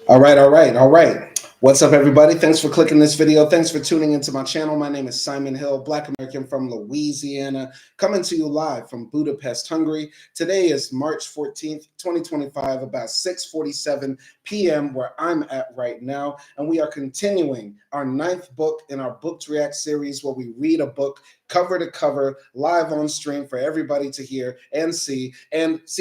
All right. What's up, everybody? Thanks for clicking this video. Thanks for tuning into my channel. My name is Simon Hill, Black American from Louisiana, coming to you live from Budapest, Hungary. Today is March 14th, 2025, about 6:47 p.m. where I'm at right now. And we are continuing our ninth book in our Book to React series where we read a book cover to cover, live on stream for everybody to hear and see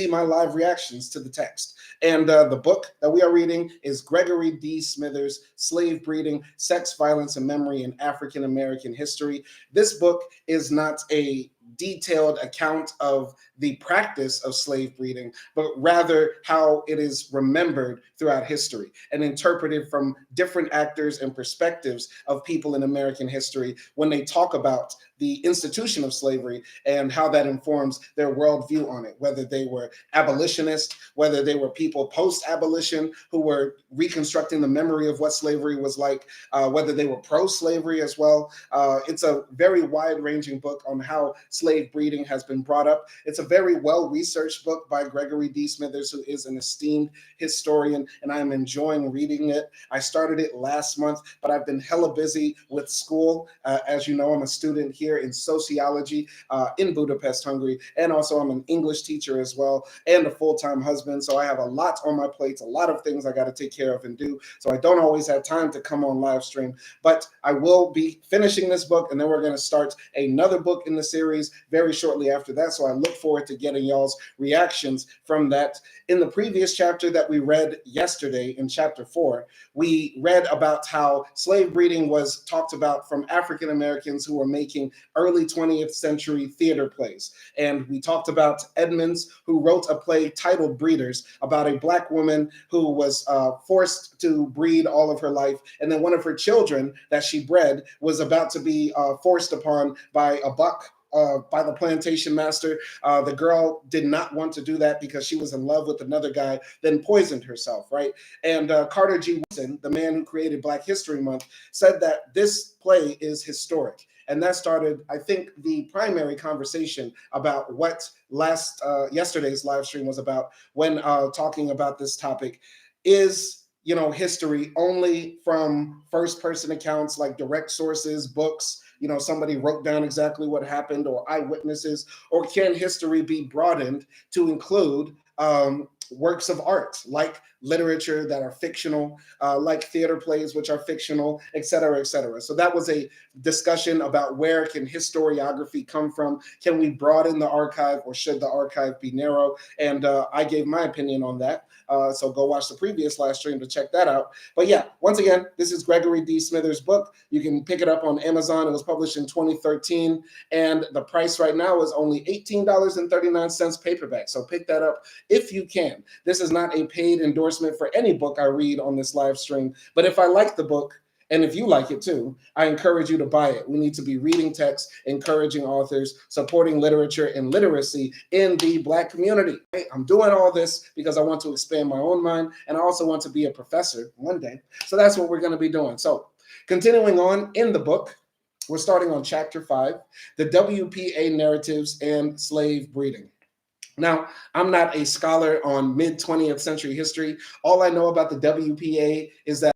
my live reactions to the text. And the book that we are reading is Gregory D. Smithers' Slave Breeding, Sex, Violence, and Memory in African American History. This book is not a detailed account of the practice of slave breeding, but rather how it is remembered throughout history and interpreted from different actors and perspectives of people in American history when they talk about the institution of slavery and how that informs their worldview on it, whether they were abolitionists, whether they were people post-abolition who were reconstructing the memory of what slavery was like, whether they were pro-slavery as well. It's a very wide-ranging book on how slave breeding has been brought up. It's a very well-researched book by Gregory D. Smithers, who is an esteemed historian, and I am enjoying reading it. I started it last month, but I've been hella busy with school. As you know, I'm a student here in sociology in Budapest, Hungary, and also I'm an English teacher as well, and a full-time husband, so I have a lot on my plate, a lot of things I got to take care of and do, so I don't always have time to come on live stream, but I will be finishing this book, and then we're going to start another book in the series very shortly after that, so I look forward to getting y'all's reactions from that. In the previous chapter that we read yesterday, in chapter 4, we read about how slave breeding was talked about from African Americans who were making early 20th century theater plays. And we talked about Edmonds, who wrote a play titled Breeders, about a Black woman who was forced to breed all of her life. And then one of her children that she bred was about to be forced upon by a buck. By the plantation master. The girl did not want to do that because she was in love with another guy, then poisoned herself, right? And Carter G. Woodson, the man who created Black History Month, said that this play is historic. And that started, I think, the primary conversation about what yesterday's live stream was about when talking about this topic. Is history only from first-person accounts like direct sources, books, somebody wrote down exactly what happened, or eyewitnesses, or can history be broadened to include works of art, like literature that are fictional, like theater plays, which are fictional, et cetera, et cetera. So that was a discussion about where can historiography come from? Can we broaden the archive, or should the archive be narrow? And I gave my opinion on that. So go watch the previous live stream to check that out. But yeah, once again, this is Gregory D. Smithers' book. You can pick it up on Amazon. It was published in 2013, and the price right now is only $18.39 paperback. So pick that up if you can. This is not a paid endorsement for any book I read on this live stream, but if I like the book, and if you like it too, I encourage you to buy it. We need to be reading text, encouraging authors, supporting literature and literacy in the Black community. I'm doing all this because I want to expand my own mind, and I also want to be a professor one day. So that's what we're going to be doing. So continuing on in the book, we're starting on chapter 5, the WPA Narratives and Slave Breeding. Now, I'm not a scholar on mid-20th century history. All I know about the WPA is that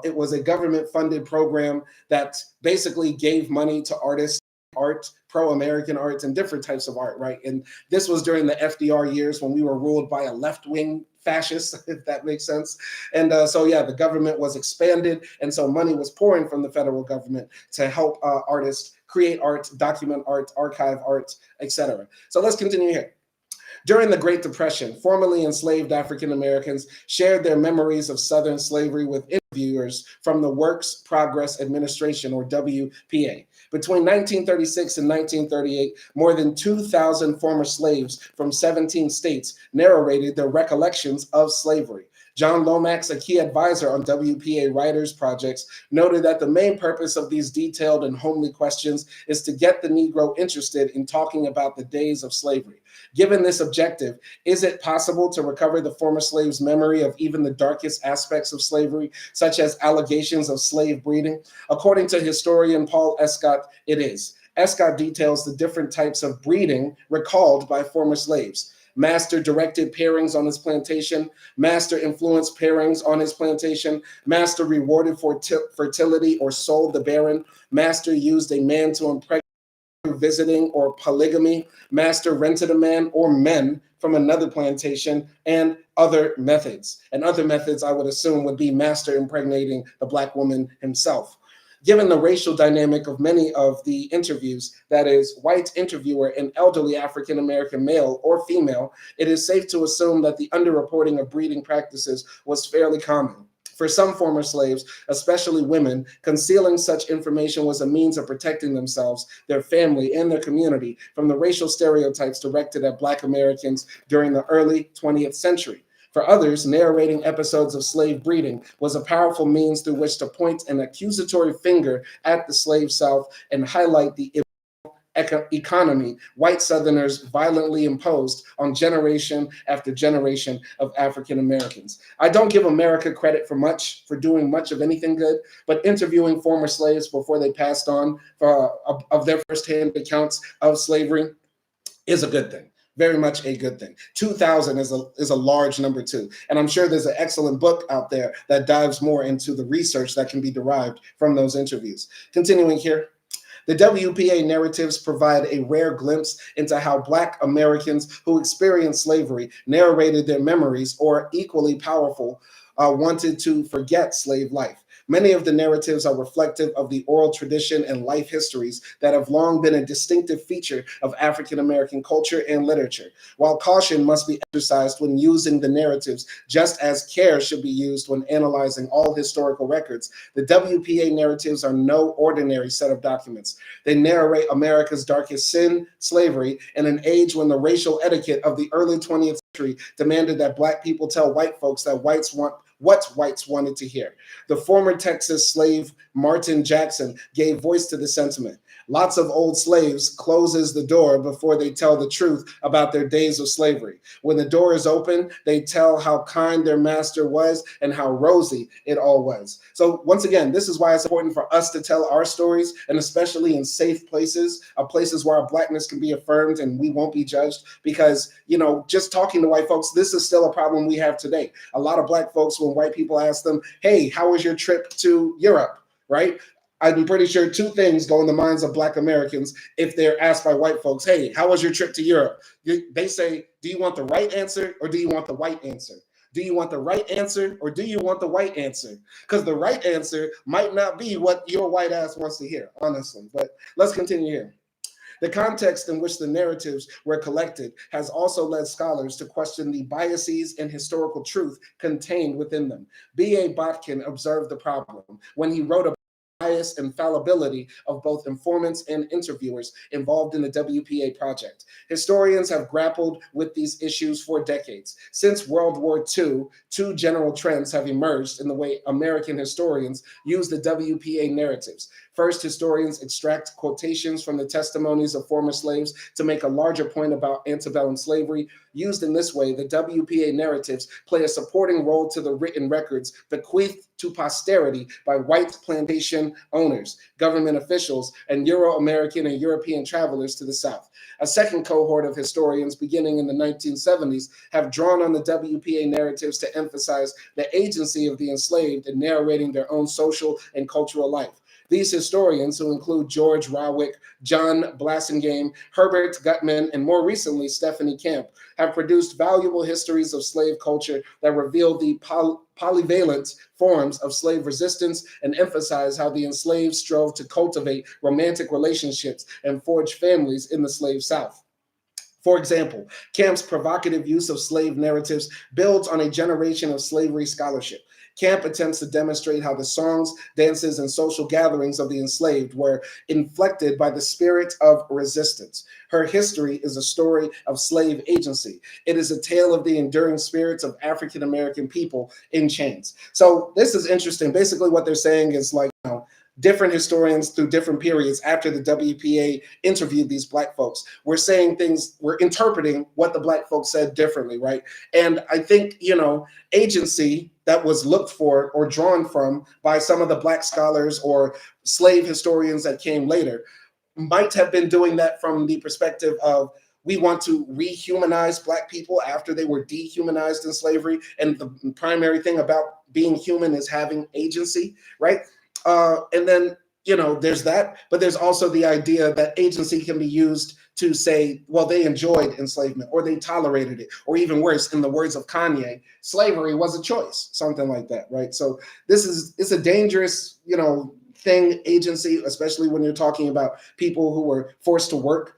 it was a government-funded program that basically gave money to artists, art, pro-American arts, and different types of art, right? And this was during the FDR years when we were ruled by a left-wing fascist, if that makes sense. And so, yeah, the government was expanded, and so money was pouring from the federal government to help artists create art, document art, archive art, etc. So let's continue here. During the Great Depression, formerly enslaved African Americans shared their memories of Southern slavery with interviewers from the Works Progress Administration, or WPA. Between 1936 and 1938, more than 2,000 former slaves from 17 states narrated their recollections of slavery. John Lomax, a key advisor on WPA writers' projects, noted that the main purpose of these detailed and homely questions is to get the Negro interested in talking about the days of slavery. Given this objective, is it possible to recover the former slave's memory of even the darkest aspects of slavery, such as allegations of slave breeding? According to historian Paul Escott, it is. Escott details the different types of breeding recalled by former slaves. master-directed pairings on his plantation, master-influenced pairings on his plantation, master rewarded for fertility or sold the barren, master used a man to impregnate visiting or polygamy, master rented a man or men from another plantation, and other methods. And other methods, I would assume, would be master impregnating the Black woman himself. Given the racial dynamic of many of the interviews, that is, white interviewer and elderly African-American male or female, it is safe to assume that the underreporting of breeding practices was fairly common. For some former slaves, especially women, concealing such information was a means of protecting themselves, their family, and their community from the racial stereotypes directed at Black Americans during the early 20th century. For others, narrating episodes of slave breeding was a powerful means through which to point an accusatory finger at the slave South and highlight the economy white Southerners violently imposed on generation after generation of African Americans. I don't give America credit for doing much of anything good, but interviewing former slaves before they passed on of their firsthand accounts of slavery is a good thing. Very much a good thing. 2,000 is a large number too. And I'm sure there's an excellent book out there that dives more into the research that can be derived from those interviews. Continuing here. The WPA narratives provide a rare glimpse into how Black Americans who experienced slavery narrated their memories, or equally powerful, wanted to forget slave life. Many of the narratives are reflective of the oral tradition and life histories that have long been a distinctive feature of African American culture and literature. While caution must be exercised when using the narratives, just as care should be used when analyzing all historical records, the WPA narratives are no ordinary set of documents. They narrate America's darkest sin, slavery, in an age when the racial etiquette of the early 20th century demanded that Black people tell white folks that what whites wanted to hear. The former Texas slave Martin Jackson gave voice to the sentiment. Lots of old slaves closes the door before they tell the truth about their days of slavery. When the door is open, they tell how kind their master was and how rosy it all was. So once again, this is why it's important for us to tell our stories, and especially in safe places, places where our Blackness can be affirmed and we won't be judged, because, just talking to white folks, this is still a problem we have today. A lot of Black folks, when white people ask them, hey, how was your trip to Europe, right? I'm pretty sure two things go in the minds of Black Americans if they're asked by white folks, hey, how was your trip to Europe? They say, do you want the right answer or do you want the white answer? Do you want the right answer or do you want the white answer? Because the right answer might not be what your white ass wants to hear, honestly. But let's continue here. The context in which the narratives were collected has also led scholars to question the biases and historical truth contained within them. B.A. Botkin observed the problem when he wrote about bias and fallibility of both informants and interviewers involved in the WPA project. Historians have grappled with these issues for decades. Since World War II, two general trends have emerged in the way American historians use the WPA narratives. First, historians extract quotations from the testimonies of former slaves to make a larger point about antebellum slavery. Used in this way, the WPA narratives play a supporting role to the written records bequeathed to posterity by white plantation owners, government officials, and Euro-American and European travelers to the South. A second cohort of historians, beginning in the 1970s, have drawn on the WPA narratives to emphasize the agency of the enslaved in narrating their own social and cultural life. These historians, who include George Rawick, John Blassingame, Herbert Gutman, and more recently Stephanie Camp, have produced valuable histories of slave culture that reveal the polyvalent forms of slave resistance and emphasize how the enslaved strove to cultivate romantic relationships and forge families in the slave South. For example, Camp's provocative use of slave narratives builds on a generation of slavery scholarship. Camp attempts to demonstrate how the songs, dances, and social gatherings of the enslaved were inflected by the spirit of resistance. Her history is a story of slave agency. It is a tale of the enduring spirits of African American people in chains. So this is interesting. Basically, what they're saying is different historians through different periods after the WPA interviewed these Black folks, we're saying things, we're interpreting what the Black folks said differently, right? And I think, agency that was looked for or drawn from by some of the Black scholars or slave historians that came later might have been doing that from the perspective of, we want to rehumanize Black people after they were dehumanized in slavery. And the primary thing about being human is having agency, right? And then, there's that, but there's also the idea that agency can be used to say, well, they enjoyed enslavement or they tolerated it, or even worse, in the words of Kanye, slavery was a choice, something like that, right? So it's a dangerous, thing, agency, especially when you're talking about people who were forced to work,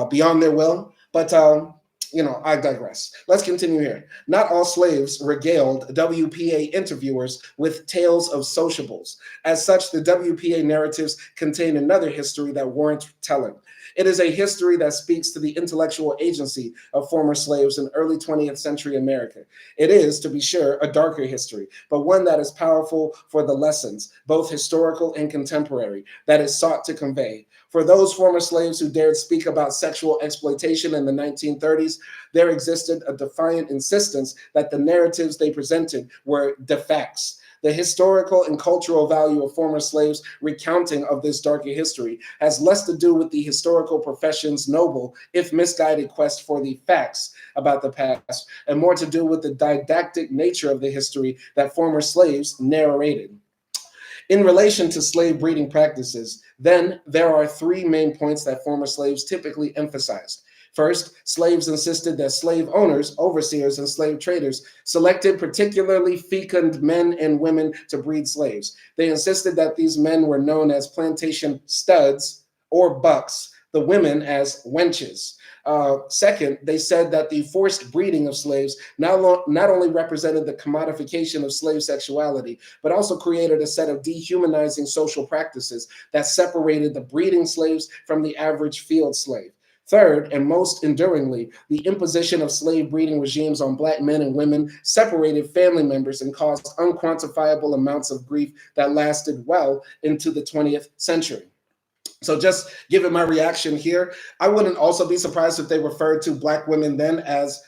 beyond their will. But I digress. Let's continue here. Not all slaves regaled WPA interviewers with tales of sociables. As such, the WPA narratives contain another history that warrants telling. It is a history that speaks to the intellectual agency of former slaves in early 20th century America. It is, to be sure, a darker history, but one that is powerful for the lessons, both historical and contemporary, that it sought to convey. For those former slaves who dared speak about sexual exploitation in the 1930s, there existed a defiant insistence that the narratives they presented were de facts. The historical and cultural value of former slaves' recounting of this darker history has less to do with the historical profession's noble, if misguided, quest for the facts about the past, and more to do with the didactic nature of the history that former slaves narrated. In relation to slave breeding practices, then there are three main points that former slaves typically emphasized. First, slaves insisted that slave owners, overseers, and slave traders selected particularly fecund men and women to breed slaves. They insisted that these men were known as plantation studs or bucks, the women as wenches. Second, they said that the forced breeding of slaves not only represented the commodification of slave sexuality, but also created a set of dehumanizing social practices that separated the breeding slaves from the average field slave. Third, and most enduringly, the imposition of slave breeding regimes on Black men and women separated family members and caused unquantifiable amounts of grief that lasted well into the 20th century. So just given my reaction here, I wouldn't also be surprised if they referred to Black women then as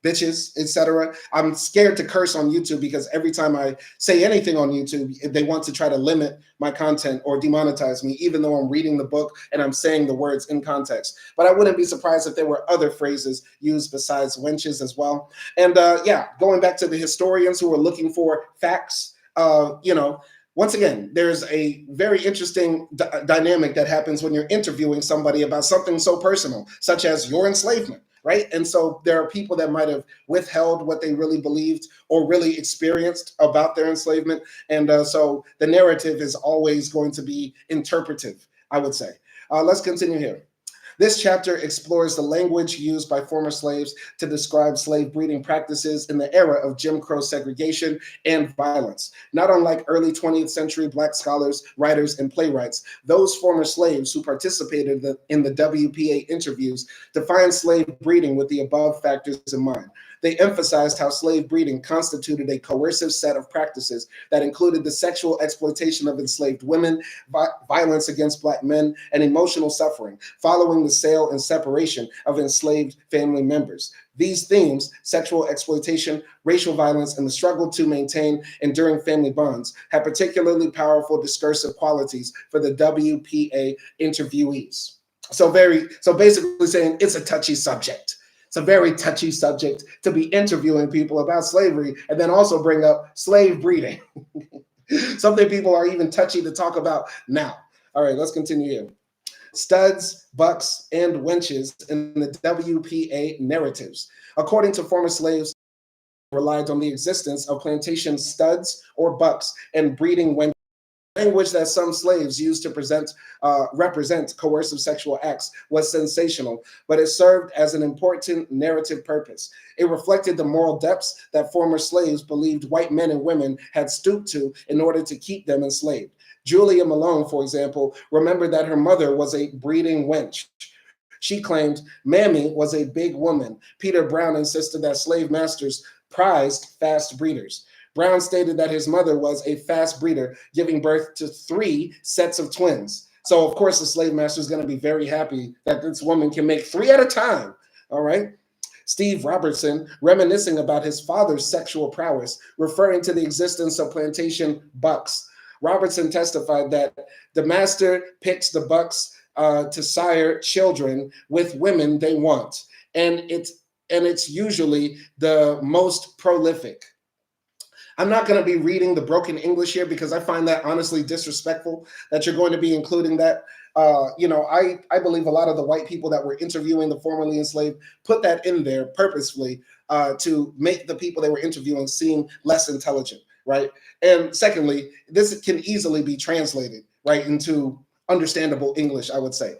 bitches, etc. I'm scared to curse on YouTube because every time I say anything on YouTube, they want to try to limit my content or demonetize me, even though I'm reading the book and I'm saying the words in context. But I wouldn't be surprised if there were other phrases used besides wenches as well. And going back to the historians who were looking for facts, once again, there's a very interesting dynamic that happens when you're interviewing somebody about something so personal, such as your enslavement, right? And so there are people that might have withheld what they really believed or really experienced about their enslavement. And so the narrative is always going to be interpretive, I would say. Let's continue here. This chapter explores the language used by former slaves to describe slave breeding practices in the era of Jim Crow segregation and violence. Not unlike early 20th century Black scholars, writers, and playwrights, those former slaves who participated in the WPA interviews defined slave breeding with the above factors in mind. They emphasized how slave breeding constituted a coercive set of practices that included the sexual exploitation of enslaved women, violence against Black men, and emotional suffering following the sale and separation of enslaved family members. These themes, sexual exploitation, racial violence, and the struggle to maintain enduring family bonds, had particularly powerful discursive qualities for the WPA interviewees. So basically saying it's a touchy subject. It's a very touchy subject to be interviewing people about slavery and then also bring up slave breeding. Something people are even touchy to talk about now. All right, let's continue here. Studs, bucks, and wenches in the WPA narratives. According to former slaves, relied on the existence of plantation studs or bucks and breeding wenches. Language that some slaves used to represent coercive sexual acts was sensational, but it served as an important narrative purpose. It reflected the moral depths that former slaves believed white men and women had stooped to in order to keep them enslaved. Julia Malone, for example, remembered that her mother was a breeding wench. She claimed Mammy was a big woman. Peter Brown insisted that slave masters prized fast breeders. Brown stated that his mother was a fast breeder, giving birth to 3 sets of twins. So, of course, the slave master is going to be very happy that this woman can make 3 at a time. All right. Steve Robertson, reminiscing about his father's sexual prowess, referring to the existence of plantation bucks. Robertson testified that the master picked the bucks to sire children with women they want, and it's usually the most prolific. I'm not going to be reading the broken English here because I find that honestly disrespectful that you're going to be including that. I believe a lot of the white people that were interviewing the formerly enslaved put that in there purposefully to make the people they were interviewing seem less intelligent, right? And secondly, this can easily be translated, right, into understandable English, I would say.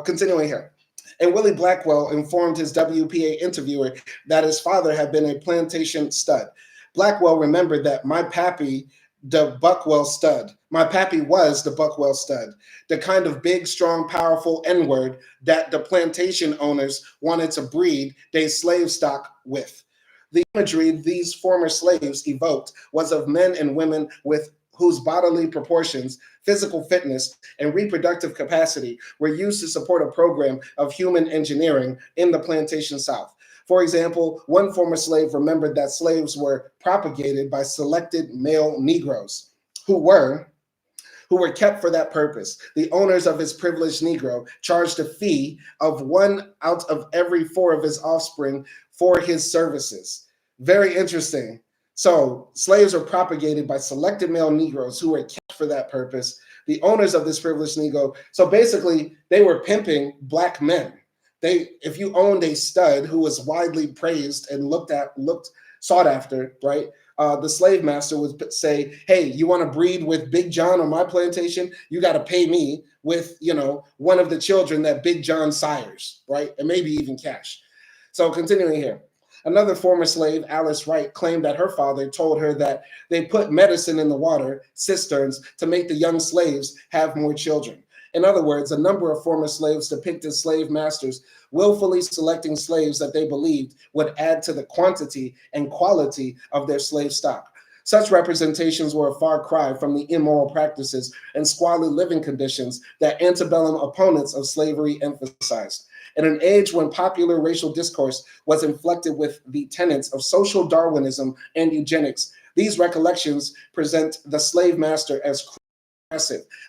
Continuing here. And Willie Blackwell informed his WPA interviewer that his father had been a plantation stud. Blackwell remembered that my pappy, the Buckwell stud, my pappy was the Buckwell stud, the kind of big, strong, powerful N-word that the plantation owners wanted to breed their slave stock with. The imagery these former slaves evoked was of men and women with whose bodily proportions, physical fitness, and reproductive capacity were used to support a program of human engineering in the plantation South. For example, one former slave remembered that slaves were propagated by selected male Negroes who were kept for that purpose. The owners of his privileged Negro charged a fee of 1 out of every 4 of his offspring for his services. Very interesting. So slaves were propagated by selected male Negroes who were kept for that purpose. The owners of this privileged Negro. So basically, they were pimping black men. If you owned a stud who was widely praised and looked sought after, right? The slave master would say, "Hey, you want to breed with Big John on my plantation? You got to pay me with, one of the children that Big John sires, right? And maybe even cash." So continuing here. Another former slave, Alice Wright, claimed that her father told her that they put medicine in the water cisterns to make the young slaves have more children. In other words, a number of former slaves depicted slave masters willfully selecting slaves that they believed would add to the quantity and quality of their slave stock. Such representations were a far cry from the immoral practices and squalid living conditions that antebellum opponents of slavery emphasized. In an age when popular racial discourse was inflected with the tenets of social Darwinism and eugenics, these recollections present the slave master as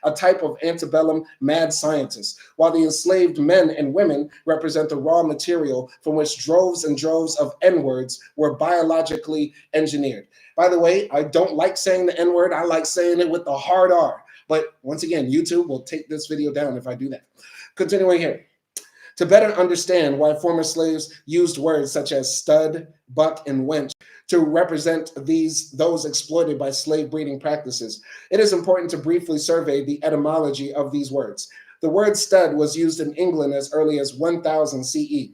a type of antebellum mad scientist, while the enslaved men and women represent the raw material from which droves and droves of N-words were biologically engineered. By the way, I don't like saying the N-word. I like saying it with the hard R. But once again, YouTube will take this video down if I do that. Continuing here. To better understand why former slaves used words such as stud, buck, and wench to represent those exploited by slave breeding practices, it is important to briefly survey the etymology of these words. The word stud was used in England as early as 1000 CE.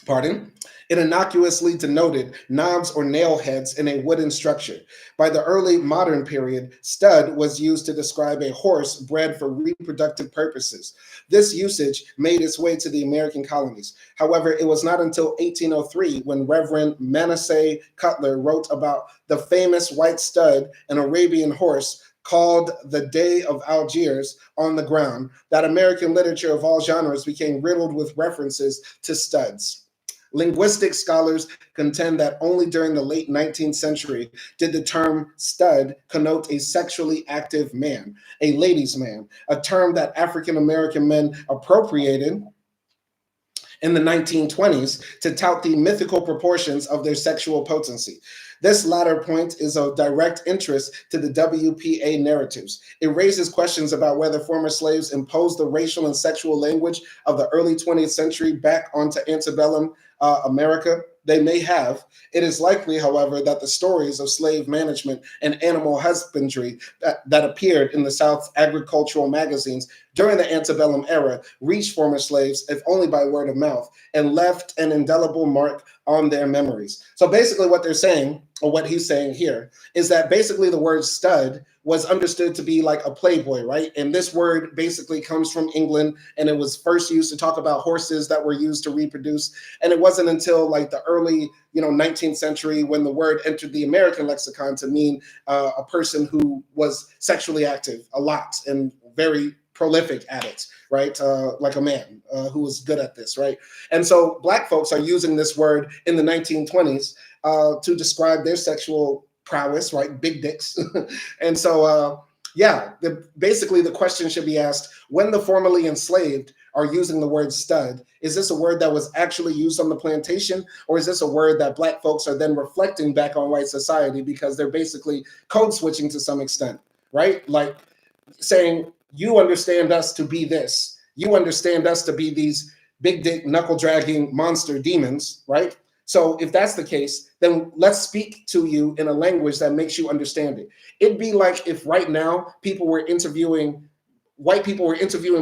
Pardon? It innocuously denoted knobs or nail heads in a wooden structure. By the early modern period, stud was used to describe a horse bred for reproductive purposes. This usage made its way to the American colonies. However, it was not until 1803 when Reverend Manasseh Cutler wrote about the famous white stud, an Arabian horse, called The Day of Algiers on the Ground, that American literature of all genres became riddled with references to studs. Linguistic scholars contend that only during the late 19th century did the term stud connote a sexually active man, a ladies' man, a term that African American men appropriated in the 1920s to tout the mythical proportions of their sexual potency. This latter point is of direct interest to the WPA narratives. It raises questions about whether former slaves imposed the racial and sexual language of the early 20th century back onto antebellum America. They may have. It is likely, however, that the stories of slave management and animal husbandry that appeared in the South's agricultural magazines during the antebellum era reached former slaves, if only by word of mouth, and left an indelible mark on their memories. So basically what they're saying, or what he's saying here, is that basically the word stud was understood to be like a playboy, right? And this word basically comes from England, and it was first used to talk about horses that were used to reproduce. And it wasn't until like the early 19th century when the word entered the American lexicon to mean a person who was sexually active a lot and very prolific at it, right? Like a man who was good at this, right? And so Black folks are using this word in the 1920s to describe their sexual prowess, right? Big dicks. And so Yeah, basically the question should be asked, when the formerly enslaved are using the word stud, is this a word that was actually used on the plantation, or is this a word that Black folks are then reflecting back on white society because they're basically code switching to some extent, right? Like saying, you understand us to be this, you understand us to be these big dick knuckle dragging monster demons, right? So if that's the case, then let's speak to you in a language that makes you understand it. It'd be like if right now white people were interviewing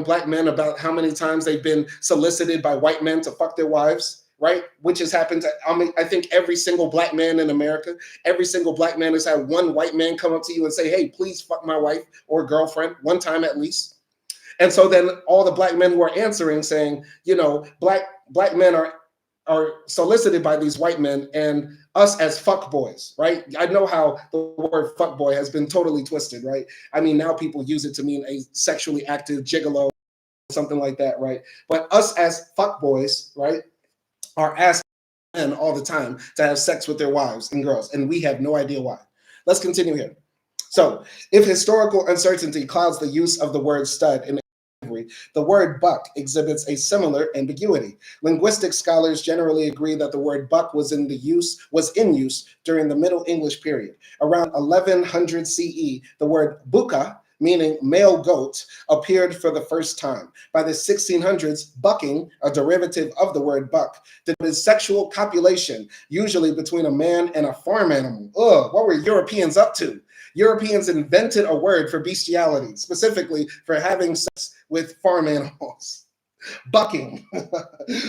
Black men about how many times they've been solicited by white men to fuck their wives, right? Which has happened to, I think every single Black man in America, every single Black man has had one white man come up to you and say, hey, please fuck my wife or girlfriend one time at least. And so then all the Black men who are answering saying, black men are solicited by these white men and us as fuck boys, right? I know how the word fuck boy has been totally twisted, right? I mean, now people use it to mean a sexually active gigolo, something like that, right? But us as fuck boys, right, are asked men all the time to have sex with their wives and girls, and we have no idea why. Let's continue here. So, if historical uncertainty clouds the use of the word stud in the word buck exhibits a similar ambiguity. Linguistic scholars generally agree that the word buck was in use during the Middle English period. Around 1100 CE, the word buka, meaning male goat, appeared for the first time. By the 1600s, bucking, a derivative of the word buck, denoted sexual copulation, usually between a man and a farm animal. Ugh, what were Europeans up to? Europeans invented a word for bestiality, specifically for having sex with farm animals. Bucking.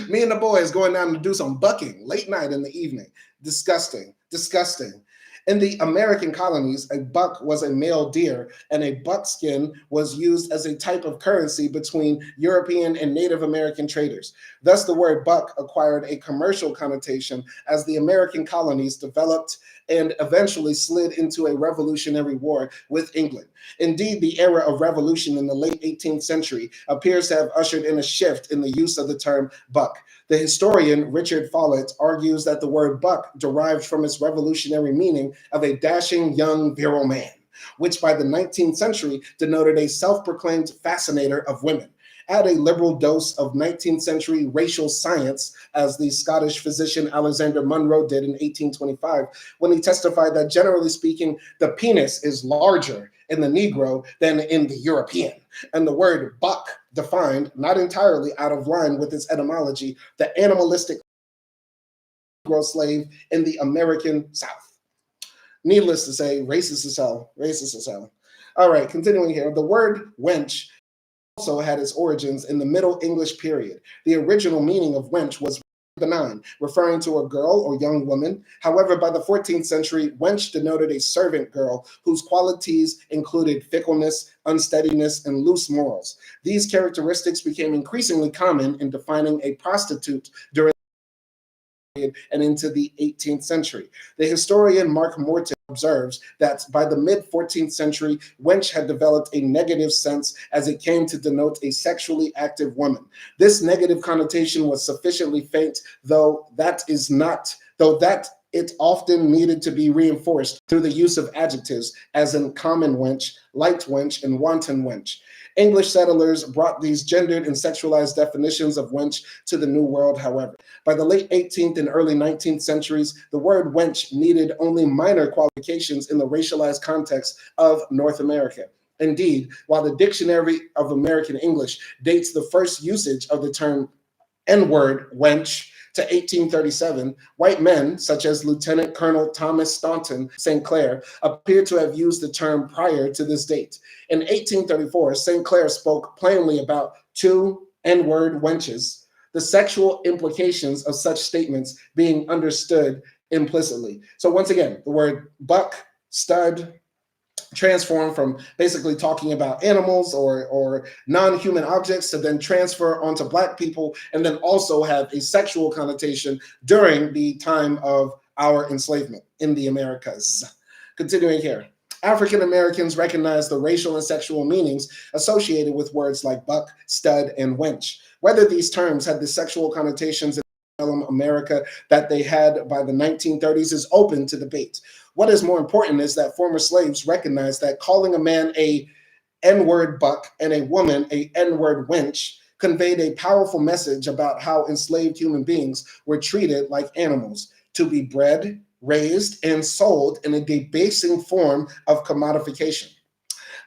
Me and the boys going down to do some bucking late night in the evening. Disgusting, disgusting. In the American colonies, a buck was a male deer, and a buckskin was used as a type of currency between European and Native American traders. Thus, the word buck acquired a commercial connotation as the American colonies developed and eventually slid into a revolutionary war with England. Indeed, the era of revolution in the late 18th century appears to have ushered in a shift in the use of the term buck. The historian Richard Follett argues that the word buck derived from its revolutionary meaning of a dashing young virile man, which by the 19th century denoted a self-proclaimed fascinator of women. Add a liberal dose of 19th century racial science, as the Scottish physician Alexander Munro did in 1825, when he testified that generally speaking, the penis is larger in the Negro than in the European. And the word buck defined, not entirely out of line with its etymology, the animalistic Negro slave in the American South. Needless to say, racist as hell, racist as hell. All right, continuing here. The word wench also had its origins in the Middle English period. The original meaning of wench was benign, referring to a girl or young woman. However, by the 14th century, wench denoted a servant girl whose qualities included fickleness, unsteadiness, and loose morals. These characteristics became increasingly common in defining a prostitute during and into the 18th century. The historian Mark Morton observes that by the mid-14th century, wench had developed a negative sense as it came to denote a sexually active woman. This negative connotation was sufficiently faint, though that it often needed to be reinforced through the use of adjectives, as in common wench, light wench, and wanton wench. English settlers brought these gendered and sexualized definitions of wench to the New World, however. By the late 18th and early 19th centuries, the word wench needed only minor qualifications in the racialized context of North America. Indeed, while the Dictionary of American English dates the first usage of the term N-word, wench, to 1837, white men, such as Lieutenant Colonel Thomas Staunton St. Clair, appear to have used the term prior to this date. In 1834, St. Clair spoke plainly about two N-word wenches, the sexual implications of such statements being understood implicitly. So once again, the word buck, stud, transform from basically talking about animals or non-human objects to then transfer onto Black people, and then also have a sexual connotation during the time of our enslavement in the Americas. Continuing here. African Americans recognize the racial and sexual meanings associated with words like buck, stud, and wench. Whether these terms had the sexual connotations America that they had by the 1930s is open to debate. What is more important is that former slaves recognized that calling a man a N-word buck and a woman a N-word wench conveyed a powerful message about how enslaved human beings were treated like animals, to be bred, raised, and sold in a debasing form of commodification.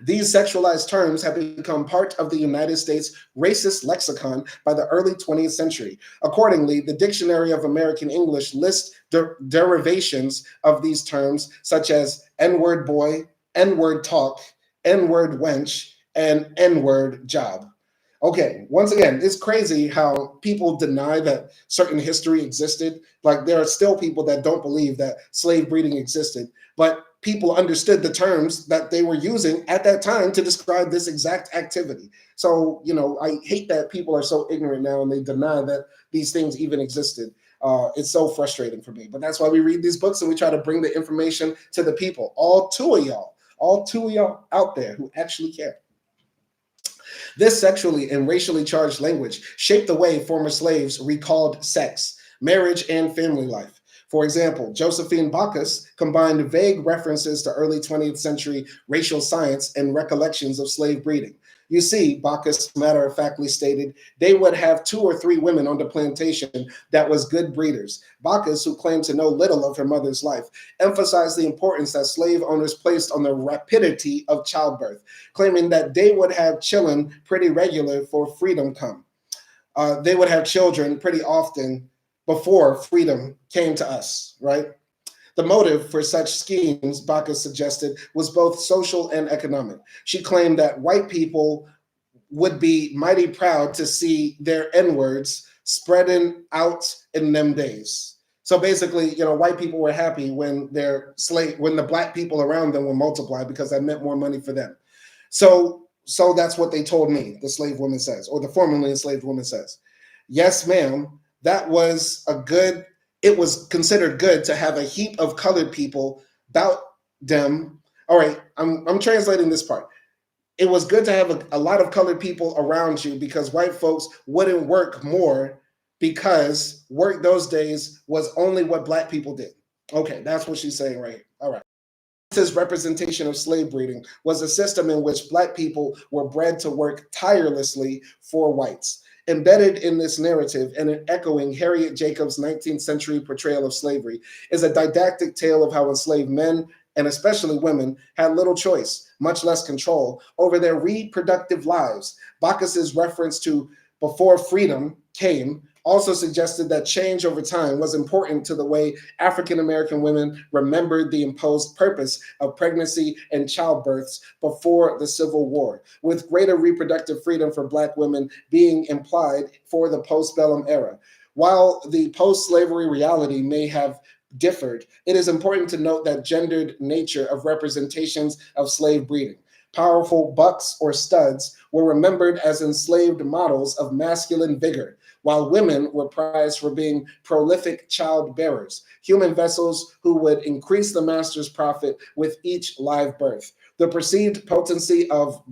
These sexualized terms have become part of the United States racist lexicon by the early 20th century. Accordingly, the Dictionary of American English lists derivations of these terms, such as N-word boy, N-word talk, N-word wench, and N-word job. Okay, once again, it's crazy how people deny that certain history existed. Like, there are still people that don't believe that slave breeding existed, but people understood the terms that they were using at that time to describe this exact activity. So, I hate that people are so ignorant now and they deny that these things even existed. It's so frustrating for me, but that's why we read these books and we try to bring the information to the people. All two of y'all out there who actually care. This sexually and racially charged language shaped the way former slaves recalled sex, marriage, and family life. For example, Josephine Bacchus combined vague references to early 20th century racial science and recollections of slave breeding. You see, Bacchus matter-of-factly stated they would have 2 or 3 women on the plantation that was good breeders. Bacchus, who claimed to know little of her mother's life, emphasized the importance that slave owners placed on the rapidity of childbirth, claiming that they would have children pretty regular for freedom come. They would have children pretty often before freedom came to us, right? The motive for such schemes, Bacchus suggested, was both social and economic. She claimed that white people would be mighty proud to see their N-words spreading out in them days. So basically, white people were happy when when the black people around them were multiplied because that meant more money for them. So that's what they told me, the slave woman says, or the formerly enslaved woman says. Yes, ma'am, it was considered good to have a heap of colored people about them. All right, I'm translating this part. It was good to have a lot of colored people around you because white folks wouldn't work more because work those days was only what black people did. Okay, that's what she's saying right here. All right. This representation of slave breeding was a system in which black people were bred to work tirelessly for whites. Embedded in this narrative and in echoing Harriet Jacobs' 19th century portrayal of slavery is a didactic tale of how enslaved men, and especially women, had little choice, much less control, over their reproductive lives. Bacchus's reference to before freedom came also suggested that change over time was important to the way African-American women remembered the imposed purpose of pregnancy and childbirths before the Civil War, with greater reproductive freedom for Black women being implied for the postbellum era. While the post-slavery reality may have differed, it is important to note that gendered nature of representations of slave breeding. Powerful bucks or studs were remembered as enslaved models of masculine vigor, while women were prized for being prolific child bearers, human vessels who would increase the master's profit with each live birth. The perceived potency of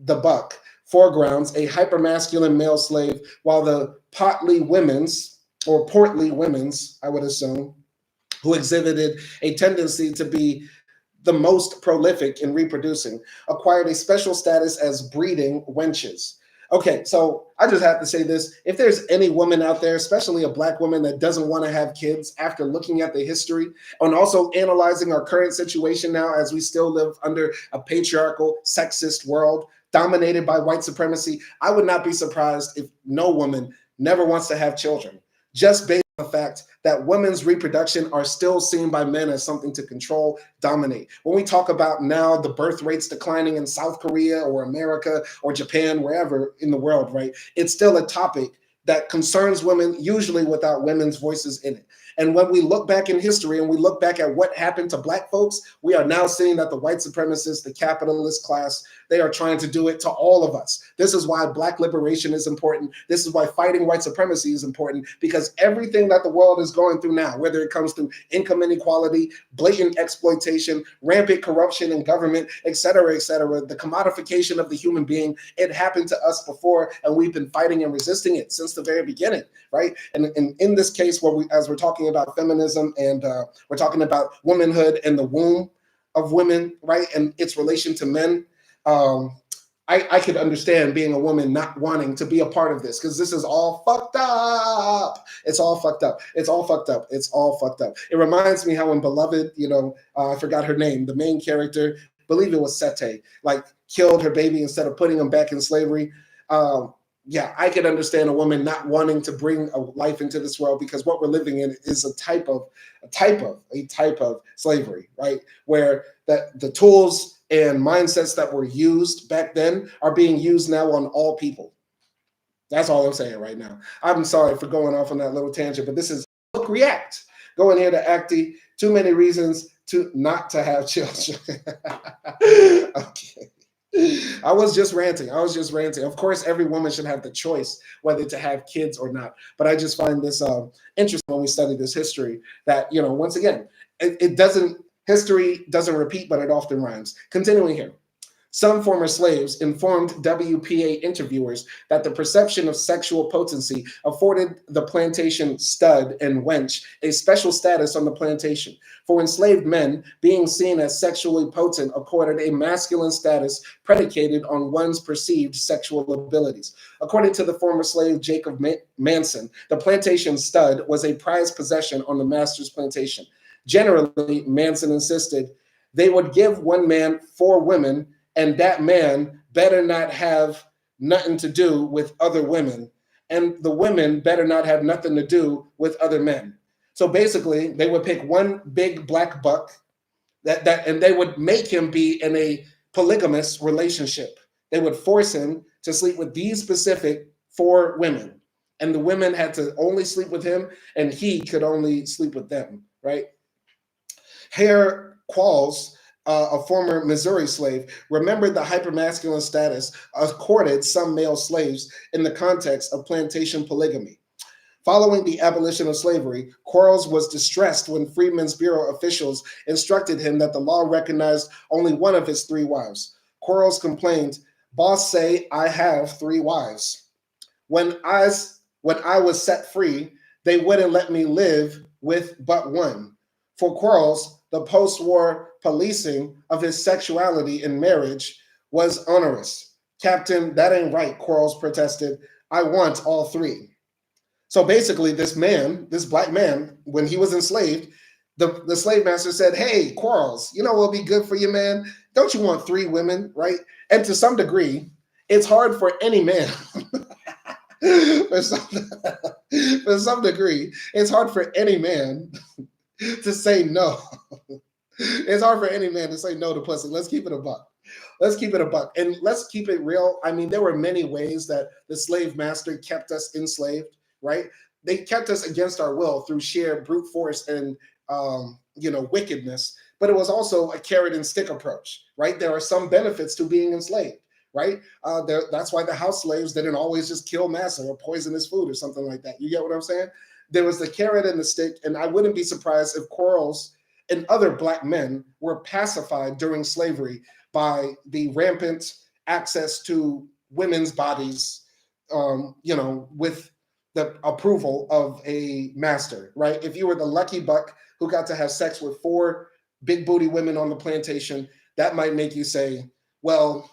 the buck foregrounds a hypermasculine male slave, while the portly women's, I would assume, who exhibited a tendency to be the most prolific in reproducing, acquired a special status as breeding wenches. Okay, so I just have to say this. If there's any woman out there, especially a Black woman that doesn't want to have kids after looking at the history and also analyzing our current situation now as we still live under a patriarchal, sexist world dominated by white supremacy, I would not be surprised if no woman never wants to have children, just based on the fact that women's reproduction are still seen by men as something to control, dominate. When we talk about now the birth rates declining in South Korea or America or Japan, wherever in the world, right? It's still a topic that concerns women, usually without women's voices in it. And when we look back in history and we look back at what happened to Black folks, we are now seeing that the white supremacists, the capitalist class, they are trying to do it to all of us. This is why Black liberation is important. This is why fighting white supremacy is important, because everything that the world is going through now, whether it comes to income inequality, blatant exploitation, rampant corruption in government, et cetera, the commodification of the human being, it happened to us before, and we've been fighting and resisting it since the very beginning, right? And in this case, as we're talking about feminism and we're talking about womanhood and the womb of women, right, and its relation to men, I could understand being a woman not wanting to be a part of this, because this is all fucked up. It's all fucked up. It's all fucked up. It's all fucked up. It reminds me how in Beloved, I forgot her name, the main character, believe it was Sete, like killed her baby instead of putting him back in slavery. Yeah, I could understand a woman not wanting to bring a life into this world, because what we're living in is a type of slavery, right? Where the tools and mindsets that were used back then are being used now on all people. That's all I'm saying right now. I'm sorry for going off on that little tangent, but this is Look React. Going here to Acti, too many reasons to not to have children. Okay. I was just ranting. Of course, every woman should have the choice whether to have kids or not. But I just find this interesting when we study this history that, once again, history doesn't repeat, but it often rhymes. Continuing here. Some former slaves informed WPA interviewers that the perception of sexual potency afforded the plantation stud and wench a special status on the plantation. For enslaved men, being seen as sexually potent accorded a masculine status predicated on one's perceived sexual abilities. According to the former slave Jacob Manson, the plantation stud was a prized possession on the master's plantation. Generally, Manson insisted, they would give one man 4 women, and that man better not have nothing to do with other women, and the women better not have nothing to do with other men. So basically, they would pick one big black buck and they would make him be in a polygamous relationship. They would force him to sleep with these specific 4 women, and the women had to only sleep with him, and he could only sleep with them, right? Herr Qualls, a former Missouri slave, remembered the hypermasculine status accorded some male slaves in the context of plantation polygamy. Following the abolition of slavery, Quarles was distressed when Freedmen's Bureau officials instructed him that the law recognized only one of his 3 wives. Quarles complained, "Boss say I have 3 wives. When I was set free, they wouldn't let me live with but one." For Quarles, the post-war policing of his sexuality in marriage was onerous. "Captain, that ain't right," Quarles protested. "I want all 3. So basically, this black man, when he was enslaved, the slave master said, "Hey, Quarles, you know what'll be good for you, man? Don't you want 3 women, right?" And to some degree, it's hard for any man. for some degree, it's hard for any man to say no. It's hard for any man to say no to pussy. Let's keep it a buck. And let's keep it real. I mean, there were many ways that the slave master kept us enslaved, right? They kept us against our will through sheer brute force and wickedness. But it was also a carrot and stick approach, right? There are some benefits to being enslaved, right? That's why the house slaves didn't always just kill massa or poison his food or something like that. You get what I'm saying? There was the carrot and the stick, and I wouldn't be surprised if Quarles and other black men were pacified during slavery by the rampant access to women's bodies, with the approval of a master, right? If you were the lucky buck who got to have sex with 4 big booty women on the plantation, that might make you say, well,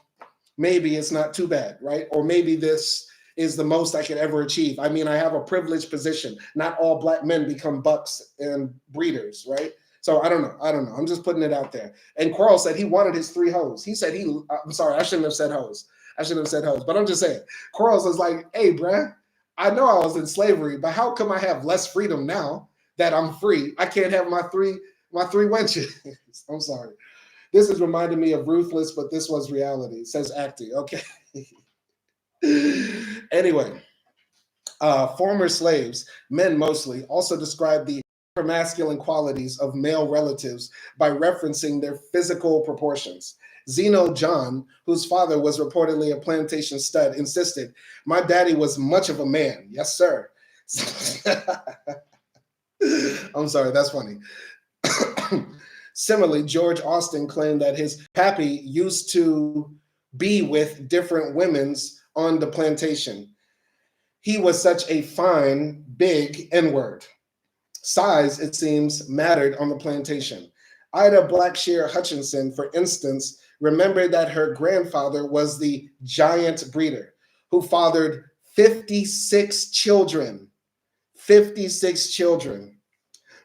maybe it's not too bad, right? Or maybe this is the most I could ever achieve. I mean, I have a privileged position. Not all black men become bucks and breeders, right? So I don't know. I'm just putting it out there. And Quarles said he wanted his 3 hoes. He said I'm sorry, I shouldn't have said hoes. But I'm just saying, Quarles was like, "Hey, bruh, I know I was in slavery, but how come I have less freedom now that I'm free? I can't have my three wenches." I'm sorry. This is reminding me of Ruthless, but this was reality, says Acti. Okay. Anyway, former slaves, men mostly, also described the masculine qualities of male relatives by referencing their physical proportions. Zeno John, whose father was reportedly a plantation stud, insisted, "My daddy was much of a man." Yes, sir. I'm sorry, that's funny. Similarly, George Austin claimed that his pappy used to be with different women's on the plantation. He was such a fine, big N-word. Size, it seems, mattered on the plantation. Ida Blackshear Hutchinson, for instance, remembered that her grandfather was the giant breeder who fathered 56 children. 56 children.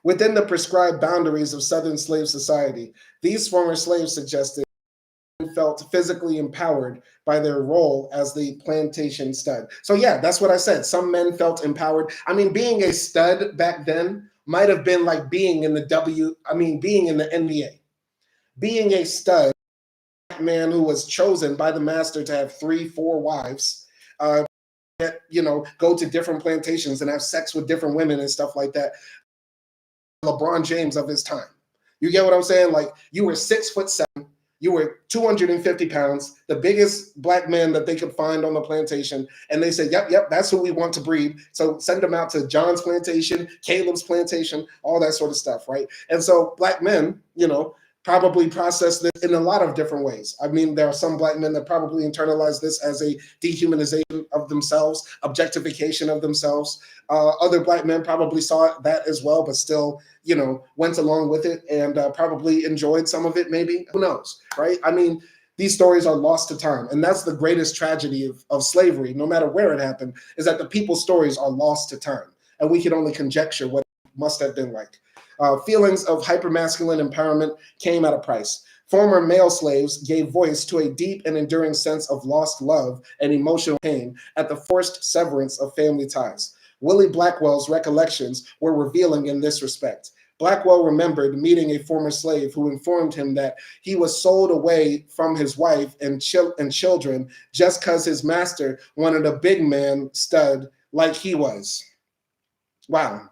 Within the prescribed boundaries of Southern slave society, these former slaves suggested felt physically empowered by their role as the plantation stud. So yeah, that's what I said. Some men felt empowered. I mean, being a stud back then might have been like being in being in the NBA. Being a stud, man who was chosen by the master to have 3-4 wives, go to different plantations and have sex with different women and stuff like that. LeBron James of his time. You get what I'm saying? Like, you were 6'7", you were 250 pounds, the biggest black man that they could find on the plantation. And they said, yep, that's who we want to breed. So send them out to John's plantation, Caleb's plantation, all that sort of stuff, right? And so black men, probably process this in a lot of different ways. I mean, there are some black men that probably internalize this as a dehumanization of themselves, objectification of themselves. Other black men probably saw that as well, but still, went along with it and probably enjoyed some of it, maybe. Who knows, right? I mean, these stories are lost to time. And that's the greatest tragedy of slavery, no matter where it happened, is that the people's stories are lost to time. And we can only conjecture what it must have been like. Feelings of hypermasculine empowerment came at a price. Former male slaves gave voice to a deep and enduring sense of lost love and emotional pain at the forced severance of family ties. Willie Blackwell's recollections were revealing in this respect. Blackwell remembered meeting a former slave who informed him that he was sold away from his wife and children just because his master wanted a big man stud like he was. Wow.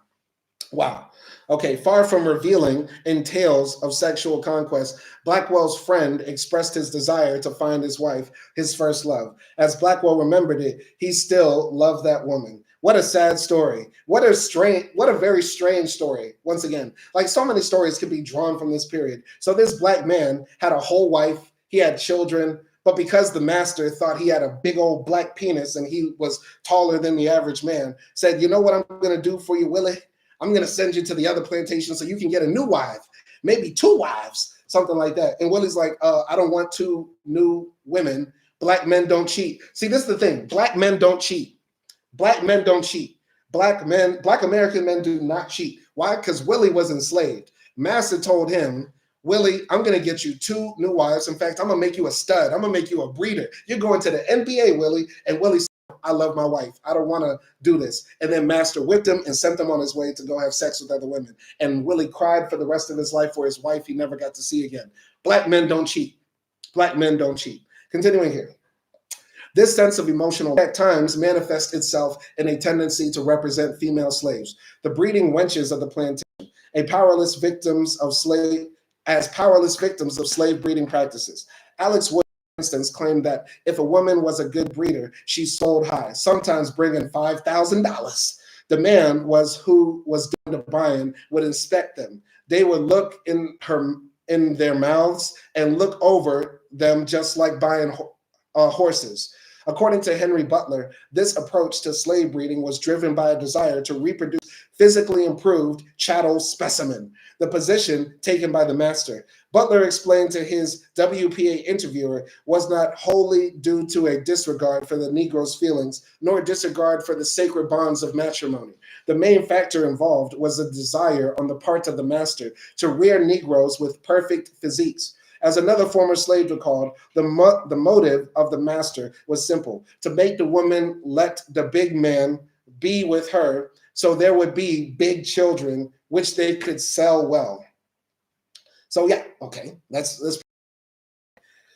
Okay, far from revealing in tales of sexual conquest, Blackwell's friend expressed his desire to find his wife, his first love. As Blackwell remembered it, he still loved that woman. What a sad story. What a very strange story. Once again, like, so many stories could be drawn from this period. So this black man had a whole wife, he had children, but because the master thought he had a big old black penis and he was taller than the average man, said, "You know what I'm going to do for you, Willie? I'm going to send you to the other plantation so you can get a new wife, maybe 2 wives, something like that." And Willie's like, I don't want 2 new women. Black men don't cheat. See, this is the thing. Black men don't cheat. Black men don't cheat. Black American men do not cheat. Why? Because Willie was enslaved. Master told him, "Willie, I'm going to get you 2 new wives. In fact, I'm going to make you a stud. I'm going to make you a breeder. You're going to the NBA, Willie." And Willie said, "I love my wife. I don't want to do this." And then Master whipped him and sent him on his way to go have sex with other women. And Willie cried for the rest of his life for his wife he never got to see again. Black men don't cheat. Black men don't cheat. Continuing here. This sense of emotional at times manifests itself in a tendency to represent female slaves, the breeding wenches of the plantation, powerless victims of slave breeding practices. Alex Wood, for instance, claimed that if a woman was a good breeder, she sold high, sometimes bringing $5,000. The man who was doing the buying would inspect them. They would look in their mouths and look over them just like buying horses. According to Henry Butler, this approach to slave breeding was driven by a desire to reproduce physically improved chattel specimen, the position taken by the master. Butler explained to his WPA interviewer was not wholly due to a disregard for the Negro's feelings, nor disregard for the sacred bonds of matrimony. The main factor involved was a desire on the part of the master to rear Negroes with perfect physiques. As another former slave recalled, the motive of the master was simple: to make the woman let the big man be with her so there would be big children which they could sell well. So yeah, okay, let's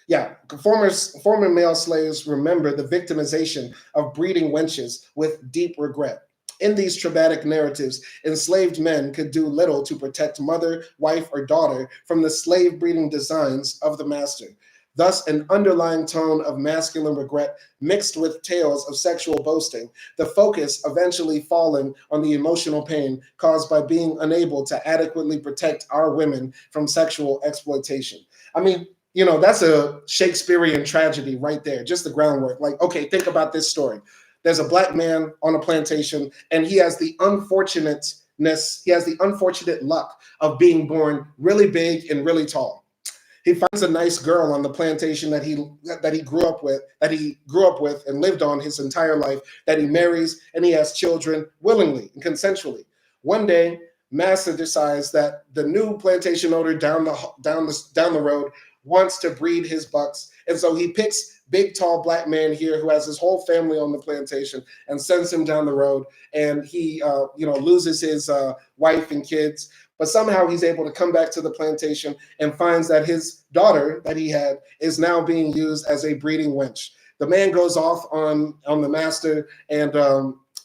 yeah, former male slaves remember the victimization of breeding wenches with deep regret. In these traumatic narratives, enslaved men could do little to protect mother, wife, or daughter from the slave breeding designs of the master. Thus, an underlying tone of masculine regret mixed with tales of sexual boasting, the focus eventually falling on the emotional pain caused by being unable to adequately protect our women from sexual exploitation. I mean, that's a Shakespearean tragedy right there, just the groundwork. Like, okay, think about this story. There's a black man on a plantation, and he has the unfortunate luck of being born really big and really tall. He finds a nice girl on the plantation that he grew up with and lived on his entire life, that he marries, and he has children willingly and consensually. One day, Master decides that the new plantation owner down the road wants to breed his bucks, and so he picks big tall black man here who has his whole family on the plantation and sends him down the road, and he loses his wife and kids, but somehow he's able to come back to the plantation and finds that his daughter that he had is now being used as a breeding wench. The man goes off on the master and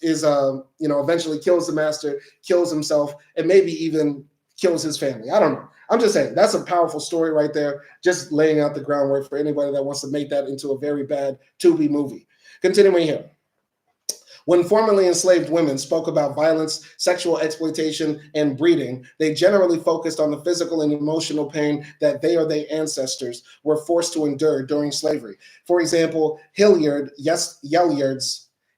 eventually kills the master, kills himself, and maybe even kills his family. I don't know. I'm just saying, that's a powerful story right there, just laying out the groundwork for anybody that wants to make that into a very bad Tubi movie. Continuing here. When formerly enslaved women spoke about violence, sexual exploitation, and breeding, they generally focused on the physical and emotional pain that they or their ancestors were forced to endure during slavery. For example, Hilliard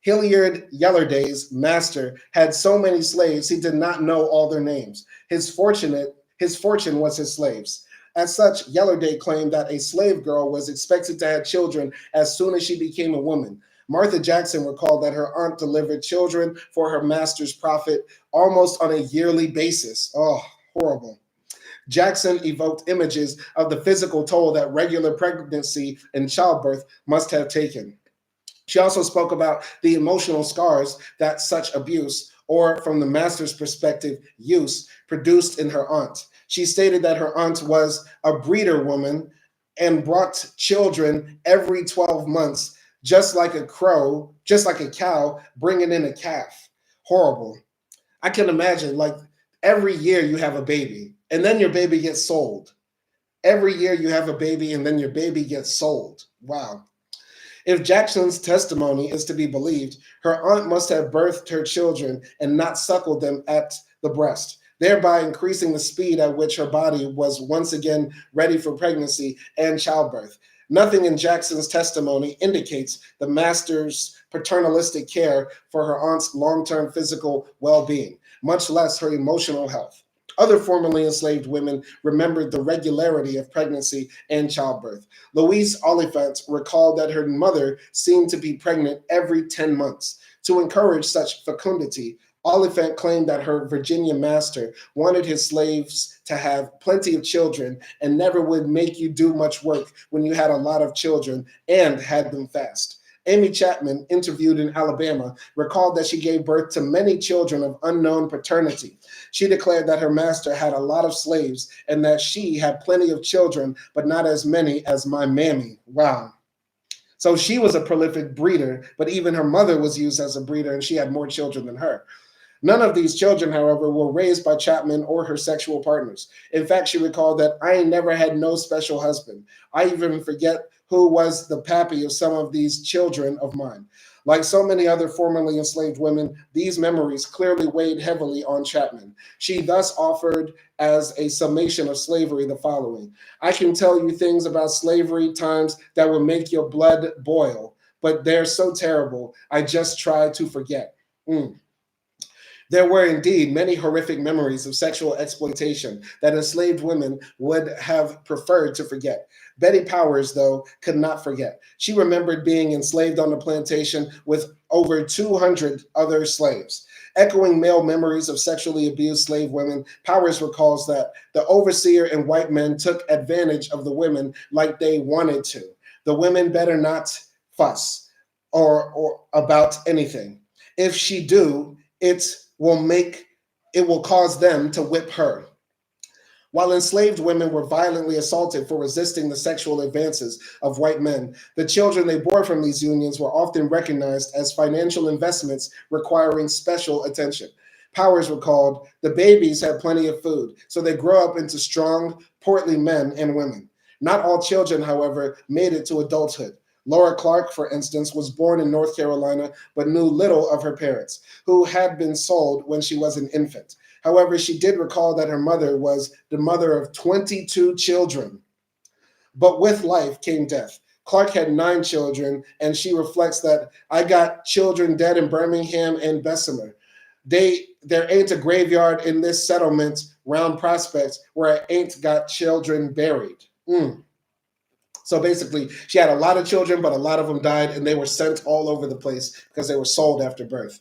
Yellerday's master had so many slaves he did not know all their names. His fortune was his slaves. As such, Yellowday claimed that a slave girl was expected to have children as soon as she became a woman. Martha Jackson recalled that her aunt delivered children for her master's profit almost on a yearly basis. Oh, horrible. Jackson evoked images of the physical toll that regular pregnancy and childbirth must have taken. She also spoke about the emotional scars that such abuse, or from the master's perspective, use, produced in her aunt. She stated that her aunt was a breeder woman and brought children every 12 months, just like a cow bringing in a calf. Horrible. I can imagine, like, every year you have a baby, and then your baby gets sold. Every year you have a baby, and then your baby gets sold. Wow. If Jackson's testimony is to be believed, her aunt must have birthed her children and not suckled them at the breast, thereby increasing the speed at which her body was once again ready for pregnancy and childbirth. Nothing in Jackson's testimony indicates the master's paternalistic care for her aunt's long-term physical well-being, much less her emotional health. Other formerly enslaved women remembered the regularity of pregnancy and childbirth. Louise Oliphant recalled that her mother seemed to be pregnant every 10 months. To encourage such fecundity, Oliphant claimed that her Virginia master wanted his slaves to have plenty of children and never would make you do much work when you had a lot of children and had them fast. Amy Chapman, interviewed in Alabama, recalled that she gave birth to many children of unknown paternity. She declared that her master had a lot of slaves and that she had plenty of children, but not as many as my mammy. Wow. So she was a prolific breeder, but even her mother was used as a breeder and she had more children than her. None of these children, however, were raised by Chapman or her sexual partners. In fact, she recalled that I never had no special husband. I even forget who was the pappy of some of these children of mine. Like so many other formerly enslaved women, these memories clearly weighed heavily on Chapman. She thus offered as a summation of slavery the following: I can tell you things about slavery times that will make your blood boil, but they're so terrible, I just try to forget. There were indeed many horrific memories of sexual exploitation that enslaved women would have preferred to forget. Betty Powers, though, could not forget. She remembered being enslaved on the plantation with over 200 other slaves. Echoing male memories of sexually abused slave women, Powers recalls that the overseer and white men took advantage of the women like they wanted to. The women better not fuss or about anything. If she do, it will cause them to whip her. While enslaved women were violently assaulted for resisting the sexual advances of white men, the children they bore from these unions were often recognized as financial investments requiring special attention. Powers were called, the babies had plenty of food, so they grow up into strong, portly men and women. Not all children, however, made it to adulthood. Laura Clark, for instance, was born in North Carolina but knew little of her parents, who had been sold when she was an infant. However, she did recall that her mother was the mother of 22 children. But with life came death. Clark had 9 children, and she reflects that I got children dead in Birmingham and Bessemer. There ain't a graveyard in this settlement round Prospect where I ain't got children buried. So basically, she had a lot of children, but a lot of them died, and they were sent all over the place because they were sold after birth.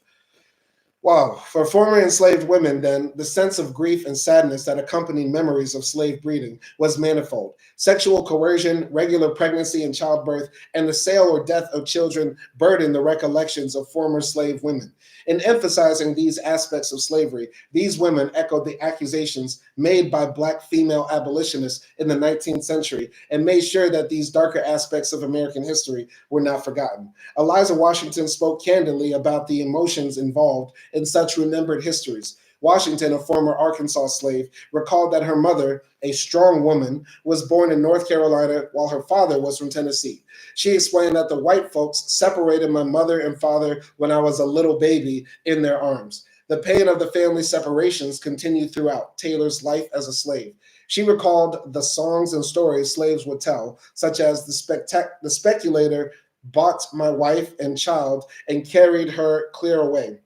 Wow. For former enslaved women, then, the sense of grief and sadness that accompanied memories of slave breeding was manifold. Sexual coercion, regular pregnancy and childbirth, and the sale or death of children burdened the recollections of former slave women. In emphasizing these aspects of slavery, these women echoed the accusations made by Black female abolitionists in the 19th century and made sure that these darker aspects of American history were not forgotten. Eliza Washington spoke candidly about the emotions involved in such remembered histories. Washington, a former Arkansas slave, recalled that her mother, a strong woman, was born in North Carolina while her father was from Tennessee. She explained that the white folks separated my mother and father when I was a little baby in their arms. The pain of the family separations continued throughout Taylor's life as a slave. She recalled the songs and stories slaves would tell, such as the speculator bought my wife and child and carried her clear away.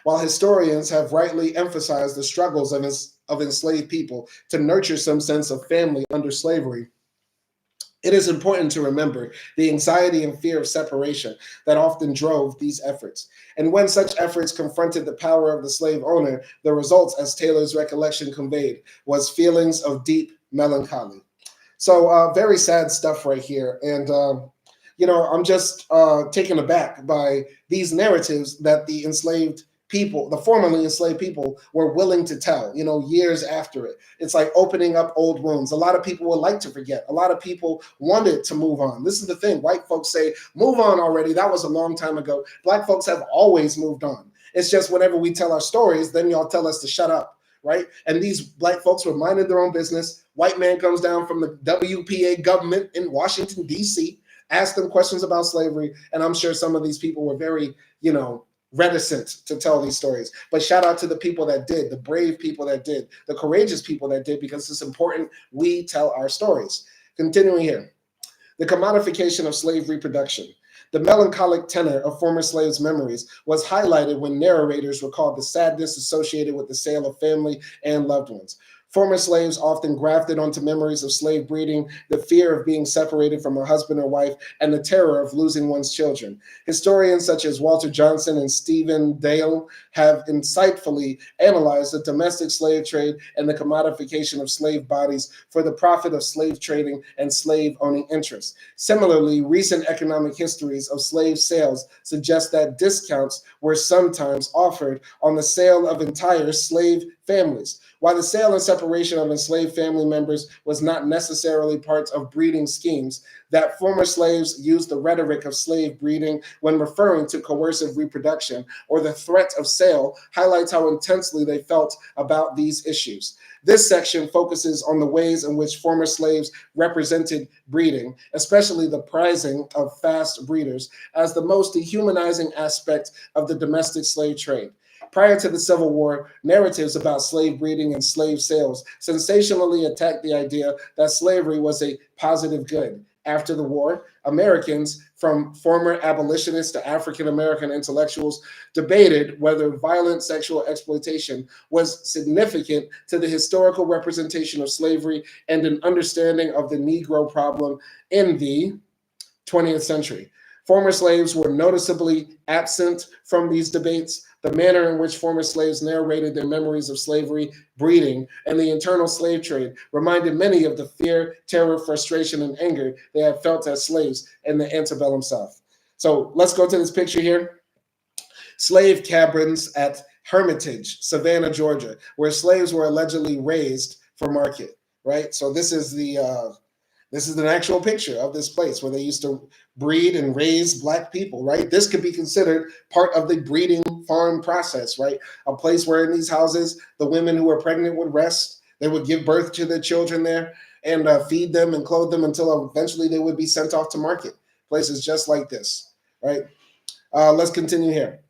While historians have rightly emphasized the struggles of enslaved people to nurture some sense of family under slavery, it is important to remember the anxiety and fear of separation that often drove these efforts. And when such efforts confronted the power of the slave owner, the results, as Taylor's recollection conveyed, was feelings of deep melancholy. So very sad stuff right here. And I'm just taken aback by these narratives that the enslaved people, the formerly enslaved people, were willing to tell, years after it. It's like opening up old wounds. A lot of people would like to forget. A lot of people wanted to move on. This is the thing. White folks say, move on already. That was a long time ago. Black folks have always moved on. It's just whenever we tell our stories, then y'all tell us to shut up, right? And these Black folks were minding their own business. White man comes down from the WPA government in Washington, D.C., asked them questions about slavery, and I'm sure some of these people were very, reticent to tell these stories. But shout out to the people that did, the brave people that did, the courageous people that did, because it's important we tell our stories. Continuing here, the commodification of slave reproduction. The melancholic tenor of former slaves' memories was highlighted when narrators recalled the sadness associated with the sale of family and loved ones. Former slaves often grafted onto memories of slave breeding the fear of being separated from a husband or wife and the terror of losing one's children. Historians such as Walter Johnson and Stephen Dale have insightfully analyzed the domestic slave trade and the commodification of slave bodies for the profit of slave trading and slave-owning interests. Similarly, recent economic histories of slave sales suggest that discounts were sometimes offered on the sale of entire slave families. While the sale and separation of enslaved family members was not necessarily part of breeding schemes, that former slaves used the rhetoric of slave breeding when referring to coercive reproduction or the threat of sale highlights how intensely they felt about these issues. This section focuses on the ways in which former slaves represented breeding, especially the prizing of fast breeders, as the most dehumanizing aspect of the domestic slave trade. Prior to the Civil War, narratives about slave breeding and slave sales sensationally attacked the idea that slavery was a positive good. After the war, Americans, from former abolitionists to African American intellectuals, debated whether violent sexual exploitation was significant to the historical representation of slavery and an understanding of the Negro problem in the 20th century. Former slaves were noticeably absent from these debates. The manner in which former slaves narrated their memories of slavery, breeding, and the internal slave trade reminded many of the fear, terror, frustration, and anger they had felt as slaves in the antebellum South. So let's go to this picture here. Slave cabins at Hermitage, Savannah, Georgia, where slaves were allegedly raised for market. right? So this is an actual picture of this place where they used to breed and raise black people, right? This could be considered part of the breeding farm process, right? A place where in these houses, the women who were pregnant would rest. They would give birth to their children there and feed them and clothe them until eventually they would be sent off to market. Places just like this, right? Let's continue here.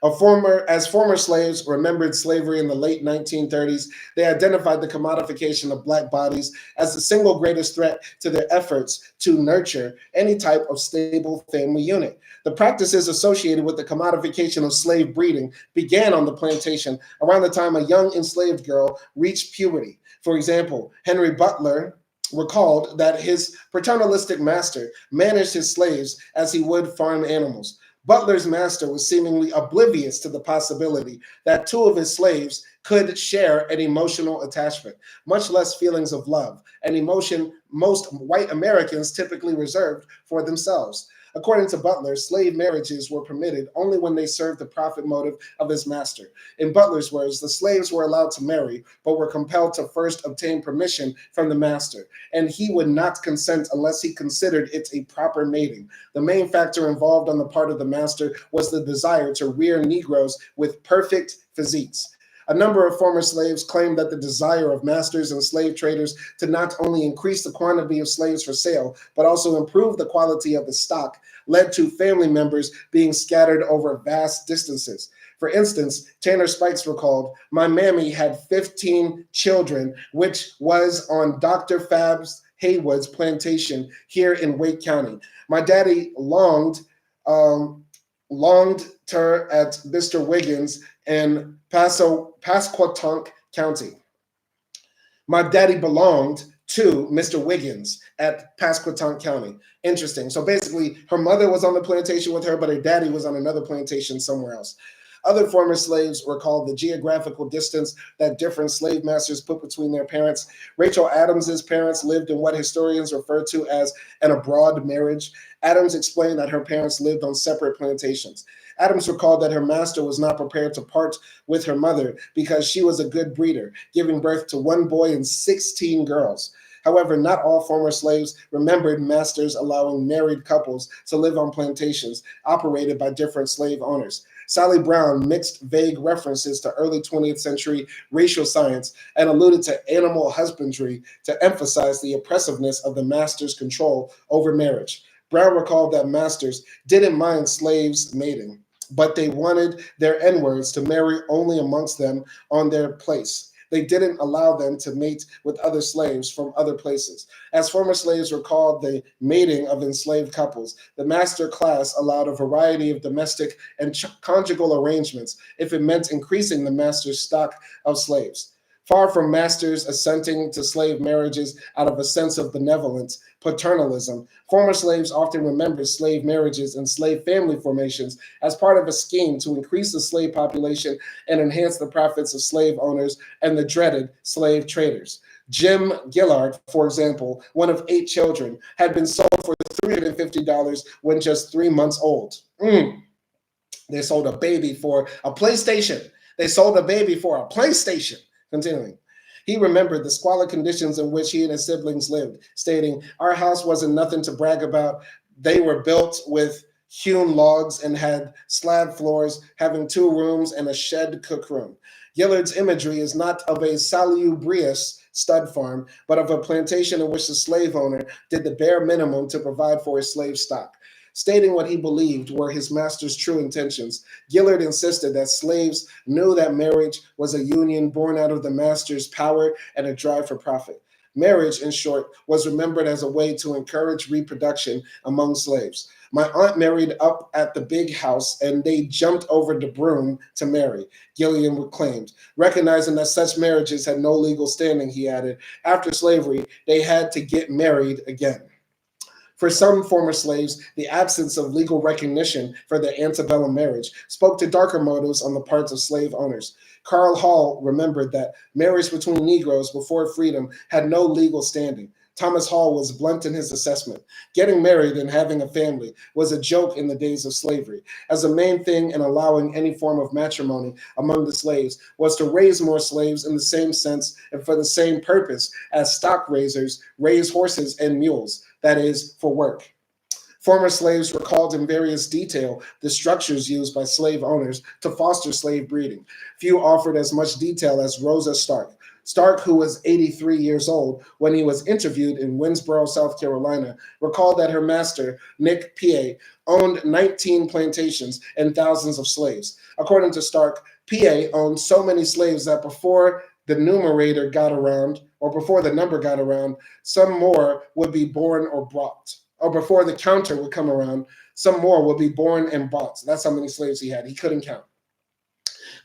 As former slaves remembered slavery in the late 1930s, they identified the commodification of black bodies as the single greatest threat to their efforts to nurture any type of stable family unit. The practices associated with the commodification of slave breeding began on the plantation around the time a young enslaved girl reached puberty. For example, Henry Butler recalled that his paternalistic master managed his slaves as he would farm animals. Butler's master was seemingly oblivious to the possibility that two of his slaves could share an emotional attachment, much less feelings of love, an emotion most white Americans typically reserved for themselves. According to Butler, slave marriages were permitted only when they served the profit motive of his master. In Butler's words, the slaves were allowed to marry, but were compelled to first obtain permission from the master, and he would not consent unless he considered it a proper mating. The main factor involved on the part of the master was the desire to rear Negroes with perfect physiques. A number of former slaves claimed that the desire of masters and slave traders to not only increase the quantity of slaves for sale, but also improve the quality of the stock led to family members being scattered over vast distances. For instance, Tanner Spikes recalled, "My mammy had 15 children, which was on Dr. Fabs Haywood's plantation here in Wake County. My daddy longed her at Mr. Wiggins in Pasquotank County. My daddy belonged to Mr. Wiggins at Pasquotank County." Interesting. So basically, her mother was on the plantation with her, but her daddy was on another plantation somewhere else. Other former slaves recalled the geographical distance that different slave masters put between their parents. Rachel Adams's parents lived in what historians refer to as an abroad marriage. Adams explained that her parents lived on separate plantations. Adams recalled that her master was not prepared to part with her mother because she was a good breeder, giving birth to one boy and 16 girls. However, not all former slaves remembered masters allowing married couples to live on plantations operated by different slave owners. Sally Brown mixed vague references to early 20th century racial science and alluded to animal husbandry to emphasize the oppressiveness of the master's control over marriage. Brown recalled that masters didn't mind slaves mating, but they wanted their N-words to marry only amongst them on their place. They didn't allow them to mate with other slaves from other places. As former slaves recalled the mating of enslaved couples, the master class allowed a variety of domestic and conjugal arrangements if it meant increasing the master's stock of slaves. Far from masters assenting to slave marriages out of a sense of benevolence, paternalism, former slaves often remembered slave marriages and slave family formations as part of a scheme to increase the slave population and enhance the profits of slave owners and the dreaded slave traders. Jim Gillard, for example, one of 8 children, had been sold for $350 when just 3 months old. They sold a baby for a PlayStation. They sold a baby for a PlayStation. Continuing. He remembered the squalid conditions in which he and his siblings lived, stating, "Our house wasn't nothing to brag about. They were built with hewn logs and had slab floors, having 2 rooms and a shed cookroom." Gillard's imagery is not of a salubrious stud farm, but of a plantation in which the slave owner did the bare minimum to provide for his slave stock. Stating what he believed were his master's true intentions, Gillard insisted that slaves knew that marriage was a union born out of the master's power and a drive for profit. Marriage, in short, was remembered as a way to encourage reproduction among slaves. "My aunt married up at the big house and they jumped over the broom to marry," Gilliam claimed. Recognizing that such marriages had no legal standing, he added, "After slavery, they had to get married again." For some former slaves, the absence of legal recognition for their antebellum marriage spoke to darker motives on the parts of slave owners. Carl Hall remembered that marriage between Negroes before freedom had no legal standing. Thomas Hall was blunt in his assessment. Getting married and having a family was a joke in the days of slavery, as the main thing in allowing any form of matrimony among the slaves was to raise more slaves in the same sense and for the same purpose as stock raisers raise horses and mules, that is, for work. Former slaves recalled in various detail the structures used by slave owners to foster slave breeding. Few offered as much detail as Rosa Stark. Stark, who was 83 years old when he was interviewed in Winsboro, South Carolina, recalled that her master, Nick PA, owned 19 plantations and thousands of slaves. According to Stark, PA owned so many slaves that before the numerator got around, or before the number got around, some more would be born or brought. Or before the counter would come around, some more would be born and bought. So that's how many slaves he had. He couldn't count.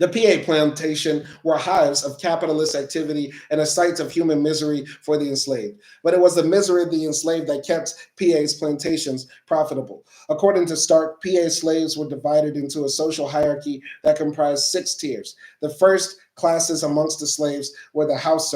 The PA plantation were hives of capitalist activity and a site of human misery for the enslaved. But it was the misery of the enslaved that kept PA's plantations profitable. According to Stark, PA slaves were divided into a social hierarchy that comprised 6 tiers. The first classes amongst the slaves were the house servants.